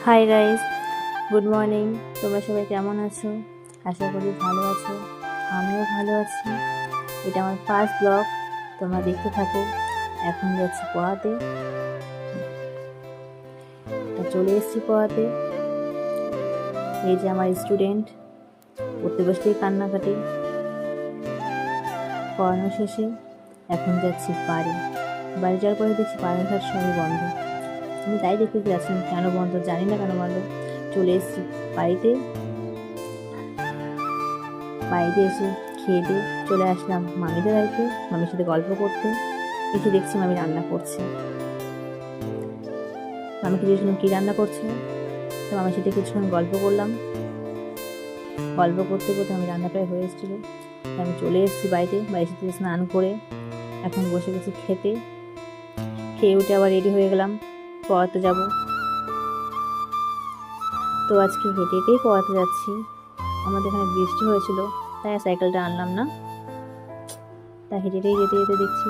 Hi guys, good morning. তোমরা সবাই কেমন আছো? আশা করি ভালো আছো। আমিও ভালো আছি। এটা আমার ফার্স্ট ব্লগ, তোমরা দেখতে থাকো। এখন যাচ্ছি পড়াতে। চলে এসেছি পড়াতে। এই যে আমার স্টুডেন্ট, পড়তে বসলেই কান্নাকাটি। পড়ানো শেষে এখন যাচ্ছি বাড়ি যাওয়ার পরে দেখছি পাড়ার ঘাট সবই বন্ধ। আমি তাই দেখতে যাচ্ছিলাম কেন বন্ধ, জানি না কেন বন্ধ। চলে এসেছি বাড়িতে এসে খেয়ে দিয়ে চলে আসলাম মামিদের বাড়িতে, মামির সাথে গল্প করতে। এসে দেখছি মামি রান্না করছে। মামিকে জিজ্ঞেস কী রান্না করছে, তো মামির সাথে কিছুক্ষণ গল্প করলাম। গল্প করতে করতে আমি রান্না প্রায় হয়ে এসেছিল। আমি চলে এসেছি বাড়িতে সাথে স্নান করে এখন বসে গেছি খেতে। খেয়ে উঠে আবার রেডি হয়ে গেলাম, পড়াতে যাব। তো আজকে হেঁটে হেঁটেই পড়াতে যাচ্ছি। আমাদের এখানে বৃষ্টি হয়েছিল, তাই সাইকেলটা আনলাম না। তাই হেঁটে হেঁটেই যেতে যেতে দেখছি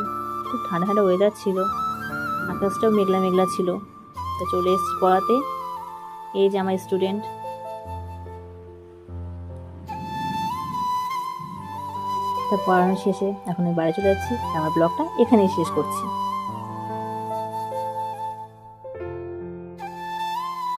খুব ঠান্ডা ঠান্ডা ওয়েদার ছিল, আকাশটাও মেঘলা মেঘলা ছিল। তো চলে এসেছি পড়াতে। এই যে আমার স্টুডেন্ট। তা পড়ানো শেষে এখন আমি বাড়ি চলে যাচ্ছি। আমার ব্লগটা এখানেই শেষ করছি।